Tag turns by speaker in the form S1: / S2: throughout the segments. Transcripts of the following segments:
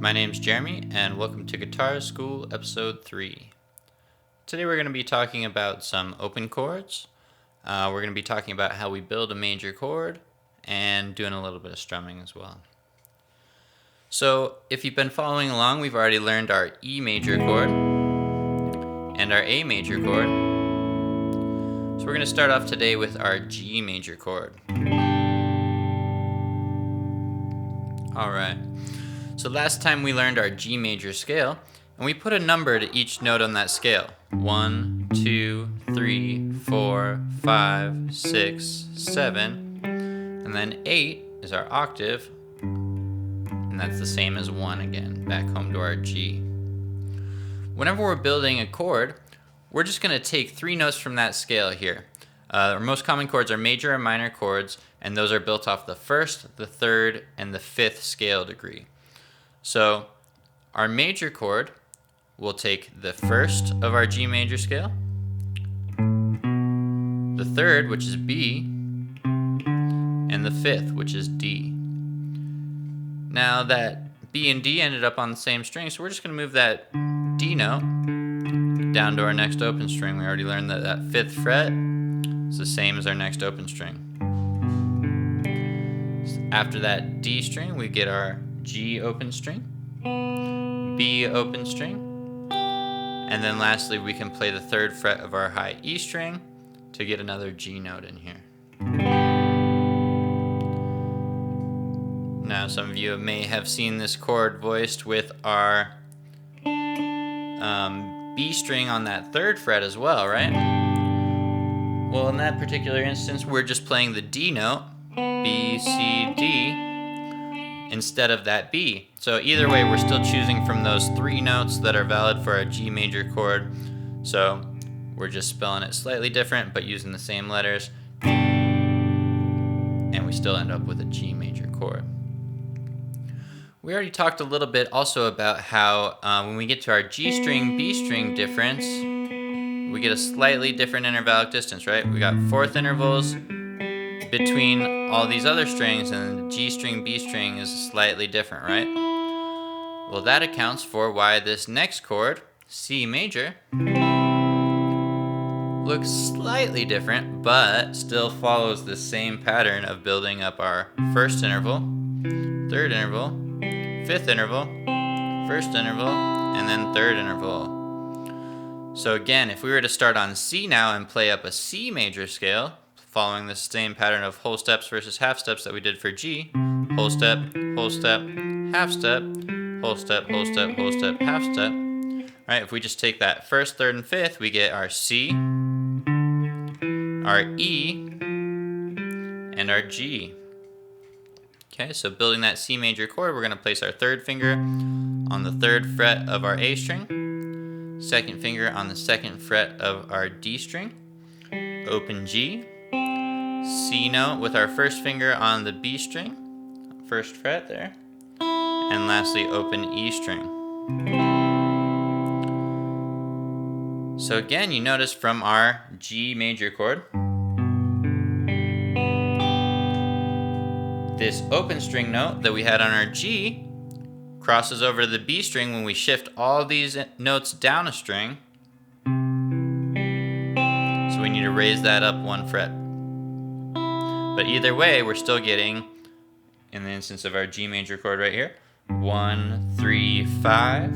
S1: My name's Jeremy, and welcome to Guitar School Episode 3. Today we're going to be talking about some open chords. We're going to be talking about how we build a major chord, and doing a little bit of strumming as well. So, if you've been following along, we've already learned our E major chord and our A major chord. So we're going to start off today with our G major chord. Alright, so last time we learned our G major scale, and we put a number to each note on that scale. 1, 2, 3, 4, 5, 6, 7, and then 8 is our octave, and that's the same as 1 again, back home to our G. Whenever we're building a chord, we're just going to take 3 notes from that scale here. Our most common chords are major and minor chords, and those are built off the 1st, the 3rd, and the 5th scale degree. So our major chord will take the 1st of our G major scale, the 3rd, which is B, and the 5th, which is D. Now that B and D ended up on the same string, so we're just going to move that D note down to our next open string. We already learned that that 5th fret is the same as our next open string. After that D string, we get our G open string, B open string, and then lastly we can play the 3rd fret of our high E string to get another G note in here. Now some of you may have seen this chord voiced with our B string on that 3rd fret as well, right? Well, in that particular instance, we're just playing the D note, B, C, D, instead of that B. So either way, we're still choosing from those 3 notes that are valid for our G major chord. So we're just spelling it slightly different, but using the same letters. And we still end up with a G major chord. We already talked a little bit also about how when we get to our G string, B string difference, we get a slightly different intervallic distance, right? We got 4th intervals between all these other strings, and the G string, B string is slightly different, right? Well, that accounts for why this next chord, C major, looks slightly different, but still follows the same pattern of building up our 1st interval, 3rd interval, 5th interval, 1st interval, and then 3rd interval. So again, if we were to start on C now and play up a C major scale, following the same pattern of whole steps versus half steps that we did for G, whole step, half step, whole step, whole step, half step. Right, if we just take that 1st, 3rd, and 5th, we get our C, our E, and our G. Okay, so building that C major chord, we're going to place our 3rd finger on the 3rd fret of our A string, 2nd finger on the 2nd fret of our D string, open G, C note with our 1st finger on the B string, 1st fret there, and lastly open E string. So again, you notice from our G major chord, this open string note that we had on our G crosses over to the B string when we shift all these notes down a string. So we need to raise that up 1 fret. But either way, we're still getting, in the instance of our G major chord right here, 1, 3, 5,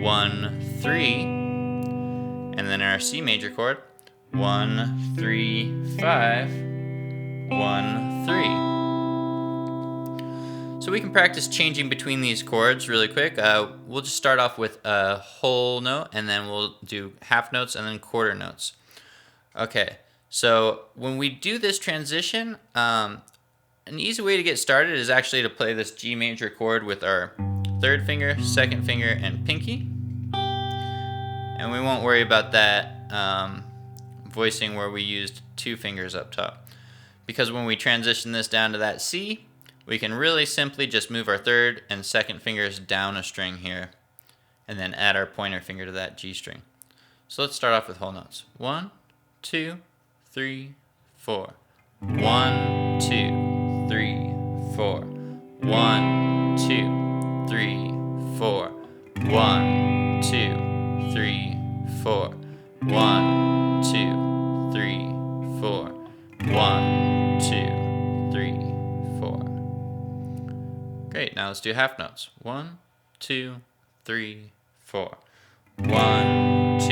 S1: 1, 3, and then in our C major chord, 1, 3, 5, 1, 3. So we can practice changing between these chords really quick. We'll just start off with a whole note, and then we'll do half notes and then quarter notes. Okay, so when we do this transition, an easy way to get started is actually to play this G major chord with our 3rd finger, 2nd finger, and pinky. And we won't worry about that voicing where we used 2 fingers up top. Because when we transition this down to that C, we can really simply just move our 3rd and 2nd fingers down a string here, and then add our pointer finger to that G string. So let's start off with whole notes. 1, 2, 3, 4. 1, 2, 3, 4. 1, 2, 3, 4. 1, 2, 3, 4. 1, 2, 3, 4. 1, 2, 3, 4. Great, now let's do half notes. 1, 2, 3, 4. 1, 2,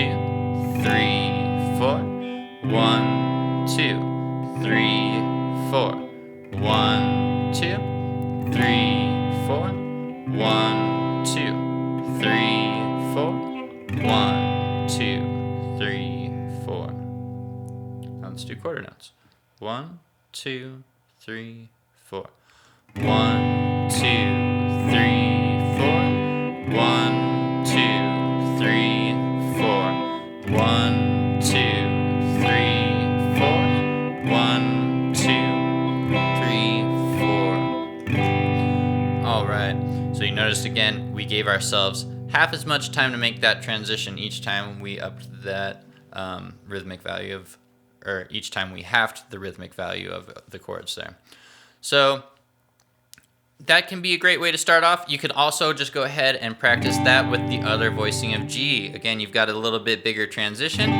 S1: 3, 4. 1, 2, 3, 4. 1, 2, 3, 4. 1, 2, 3, 4. 1, 2, 3, 4. Now let's do quarter notes. 1, 2, 3, 4. 1, 2, 3, 4. 1, 2, 3, 4. 1, 2, 3, 4. 1, 2, 3, 4. All right. So you noticed again, we gave ourselves half as much time to make that transition each time we upped that rhythmic value of, or each time we halved the rhythmic value of the chords there. So that can be a great way to start off. You could also just go ahead and practice that with the other voicing of G. Again, you've got a little bit bigger transition,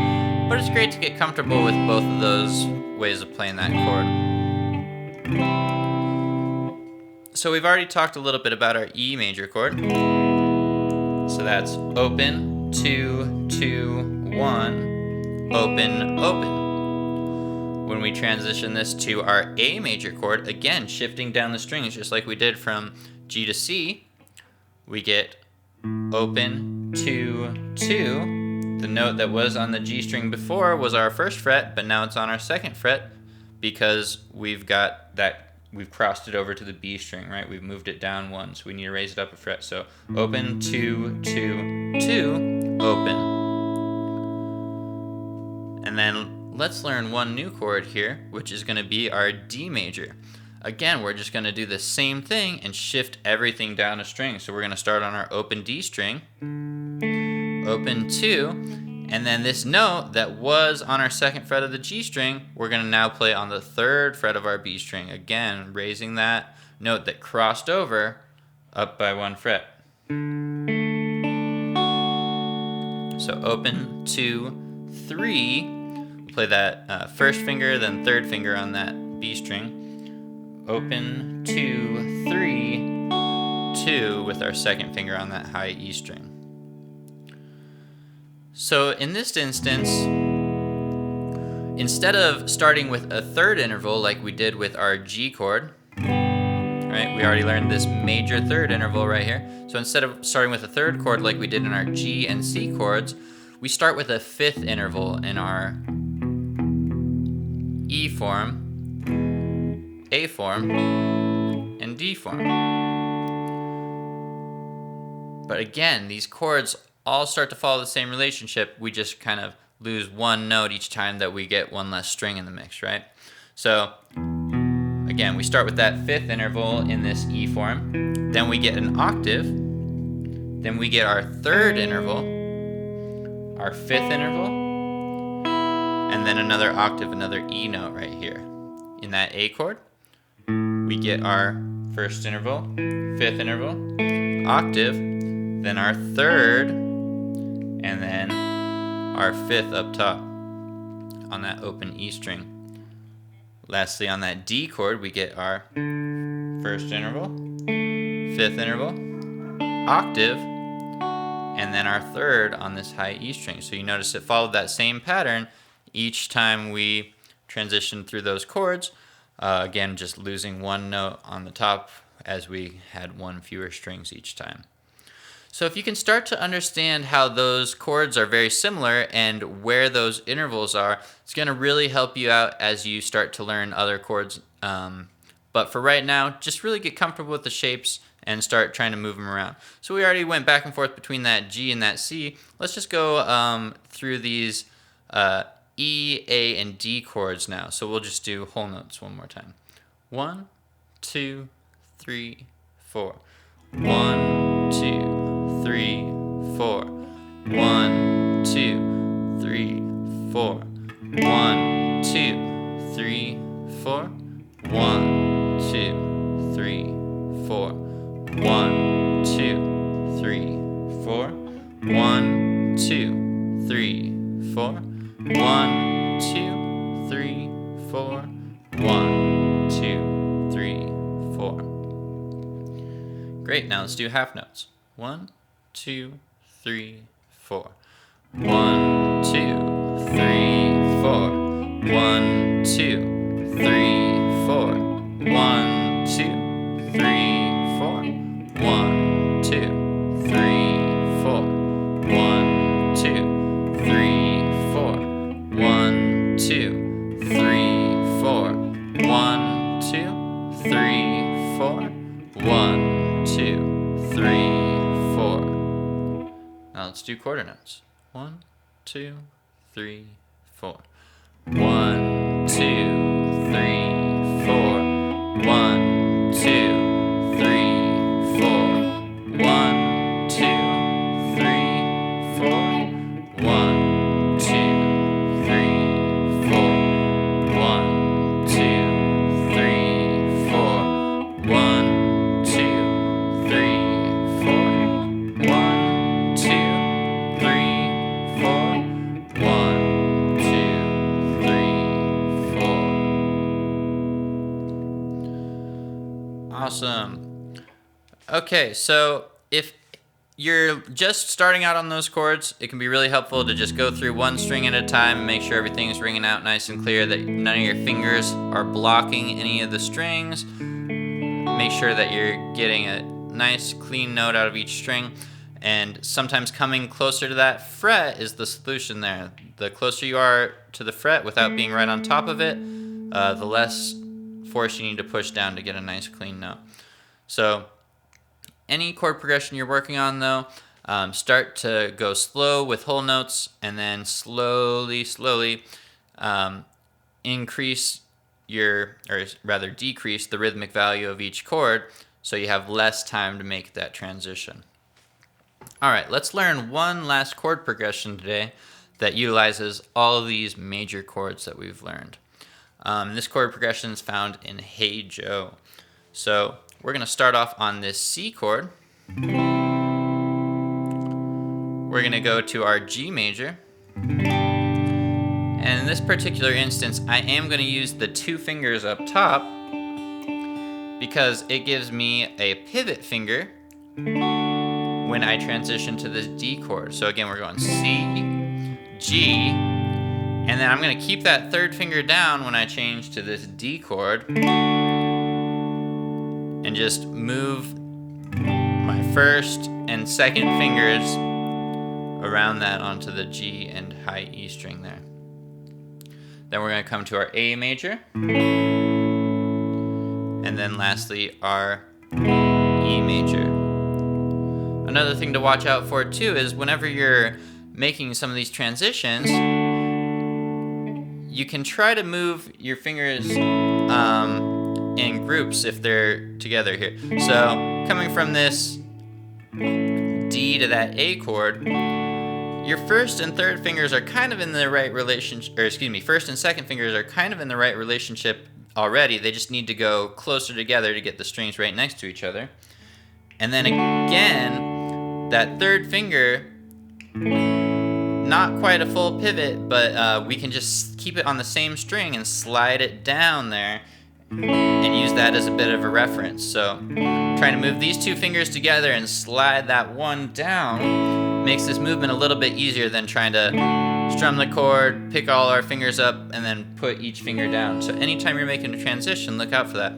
S1: but it's great to get comfortable with both of those ways of playing that chord. So we've already talked a little bit about our E major chord. So that's open, 2, 2, 1, open, open. When we transition this to our A major chord, again, shifting down the strings just like we did from G to C, we get open, 2, 2. The note that was on the G string before was our first fret, but now it's on our second fret because we've got that, we've crossed it over to the B string, right? We've moved it down one, so we need to raise it up a fret. So open, 2, 2, 2, open. And then let's learn one new chord here, which is going to be our D major. Again, we're just going to do the same thing and shift everything down a string. So we're going to start on our open D string, open 2, and then this note that was on our second fret of the G string, we're going to now play on the third fret of our B string. Again, raising that note that crossed over up by one fret. So open, 2, 3. Play that first finger, then third finger on that B string. Open, 2, 3, 2 with our second finger on that high E string. So in this instance, instead of starting with a third interval like we did with our G chord, right? We already learned this major third interval right here. So instead of starting with a third chord like we did in our G and C chords, we start with a fifth interval in our E form, A form, and D form. But again, these chords all start to follow the same relationship. We just kind of lose one note each time that we get one less string in the mix, right? So again, we start with that fifth interval in this E form. Then we get an octave. Then we get our third interval, our fifth interval, and then another octave, another E note right here. In that A chord, we get our first interval, fifth interval, octave, then our third, and then our fifth up top on that open E string. Lastly, on that D chord, we get our first interval, fifth interval, octave, and then our third on this high E string. So you notice it followed that same pattern each time we transitioned through those chords. Again, just losing one note on the top as we had one fewer strings each time. So if you can start to understand how those chords are very similar and where those intervals are, it's going to really help you out as you start to learn other chords. But for right now, just really get comfortable with the shapes and start trying to move them around. So we already went back and forth between that G and that C. Let's just go through these E, A, and D chords now. So we'll just do whole notes one more time. 1, 2, 3, 4. 1, 2, 3, 4. 1, 2, 3, 4. 1, 2, 3, 4. 1, 2, 3, 4. 1, 2, 3, 4. 1, 2, 3, 4. 1, 2, 3, 4. Great, now let's do half notes. 1, 2, 3, 4. 1, 2, 3, 4. 1, 2, 3, 4. 1, 2, 3, 4. 1, 2, 3, 4. 1, 2, 3, 4. 1, 2, 3, 4. 1, 2, 3, 4. 1, 2, 3, 4. Now let's do quarter notes. 1, 2, 3, 4. 1, 2, 3, 4. 1, 2, 3, 4. 1, 2, 3, 4. 1, 2, 3, 4. 1, 2, 3, 4. 1, 2, 3, 4. 1, 2, 3, 4. 1, 2, 3, 4. Awesome. Okay, so if you're just starting out on those chords, it can be really helpful to just go through one string at a time and make sure everything's ringing out nice and clear, that none of your fingers are blocking any of the strings. Make sure that you're getting a nice clean note out of each string, and sometimes coming closer to that fret is the solution there. The closer you are to the fret without being right on top of it, the less force you need to push down to get a nice clean note. So any chord progression you're working on though, start to go slow with whole notes, and then slowly increase or rather decrease the rhythmic value of each chord so you have less time to make that transition. Alright, let's learn one last chord progression today that utilizes all of these major chords that we've learned. This chord progression is found in Hey Joe. So we're going to start off on this C chord. We're going to go to our G major. And in this particular instance, I am going to use the 2 fingers up top because it gives me a pivot finger when I transition to this D chord. So again, we're going C, G, and then I'm going to keep that 3rd finger down when I change to this D chord, and just move my 1st and 2nd fingers around that onto the G and high E string there. Then we're going to come to our A major, and then lastly our E major. Another thing to watch out for too is whenever you're making some of these transitions, you can try to move your fingers in groups if they're together here. So coming from this D to that A chord, your 1st and 3rd fingers are kind of in the right relationship, or excuse me, 1st and 2nd fingers are kind of in the right relationship already. They just need to go closer together to get the strings right next to each other. And then again, that 3rd finger, not quite a full pivot, but we can just keep it on the same string and slide it down there and use that as a bit of a reference. So trying to move these 2 fingers together and slide that one down makes this movement a little bit easier than trying to strum the chord, pick all our fingers up, and then put each finger down. So anytime you're making a transition, look out for that.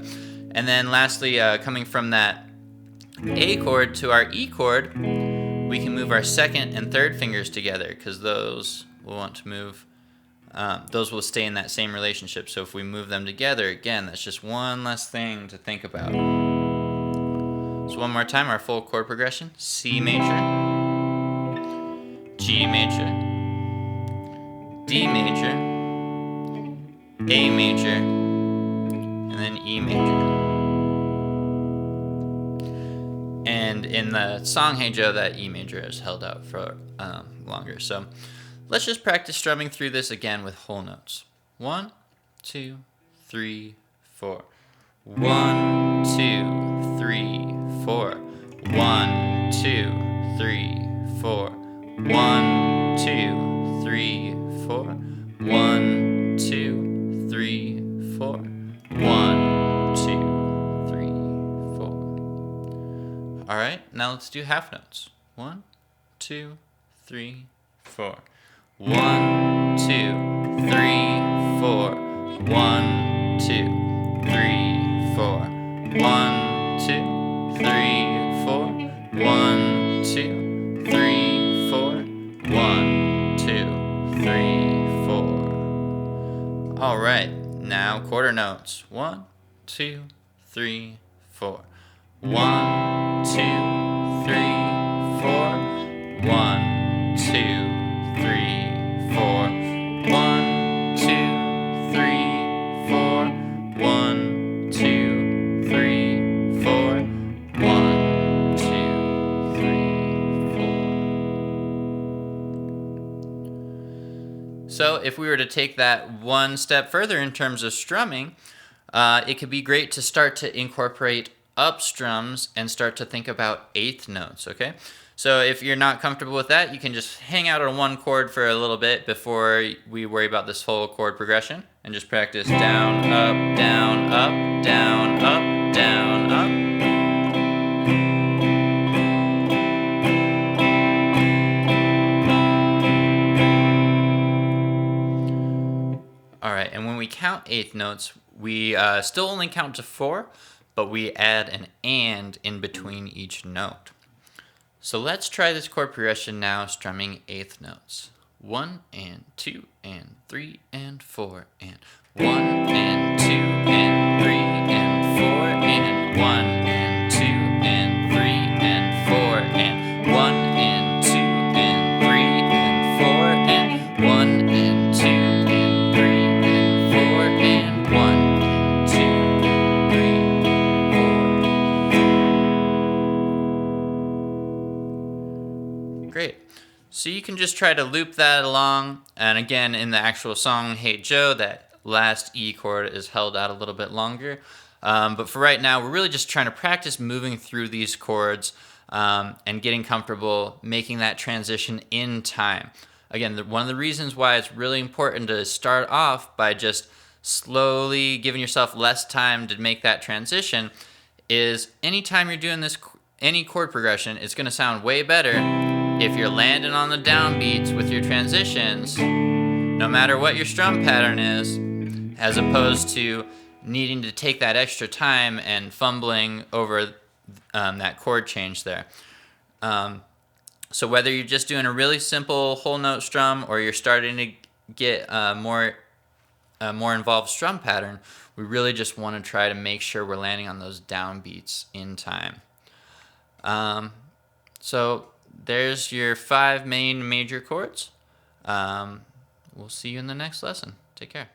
S1: And then lastly, coming from that A chord to our E chord, we can move our 2nd and 3rd fingers together because those we'll want to move. Those will stay in that same relationship. So if we move them together, again, that's just one less thing to think about. So one more time, our full chord progression: C major, G major, D major, A major, and then E major. And in the song Hey Joe, that E major is held out for longer. So let's just practice strumming through this again with whole notes. 1, 2, 3, 4. 1, 2, 3, 4. 1, 2, 3, 4. 1, 2, 3, right, now let's do half notes. 1, 2, 3, 4. 1, 2, 3, 4. 1, 2, 3, 4. 1, 2, 3, 4. 1, 2, 3, 4. 1, 2, 3, 4. All right, now quarter notes. 1, 2, 3, 4. 1, 2, 3, 4. 1, 2, 3, 4. 1, 2, 3, 4. 1, 2, 3, 4. 1, 2, 3, 4. So if we were to take that one step further in terms of strumming, it could be great to start to incorporate up strums and start to think about eighth notes, okay? So if you're not comfortable with that, you can just hang out on one chord for a little bit before we worry about this whole chord progression and just practice down, up, down, up, down, up, down, up. All right, and when we count eighth notes, we still only count to 4, but we add an and in between each note. So let's try this chord progression now, strumming eighth notes. 1 and 2 and 3 and 4 and 1 and 2 and 3 and 4 and 1 and 2 and 3 and 4 and 1 and 2 and 3 and 4 and 1 and 2 and 3 and 4 and 1 and 2 and 3 and 4. Great. So you can just try to loop that along, and again in the actual song Hey Joe, that last E chord is held out a little bit longer. But for right now, we're really just trying to practice moving through these chords and getting comfortable making that transition in time. Again, one of the reasons why it's really important to start off by just slowly giving yourself less time to make that transition is anytime you're doing this, any chord progression, it's going to sound way better if you're landing on the downbeats with your transitions, no matter what your strum pattern is, as opposed to needing to take that extra time and fumbling over that chord change there. So whether you're just doing a really simple whole note strum or you're starting to get more involved strum pattern, we really just want to try to make sure we're landing on those downbeats in time. So there's your 5 main major chords. We'll see you in the next lesson. Take care.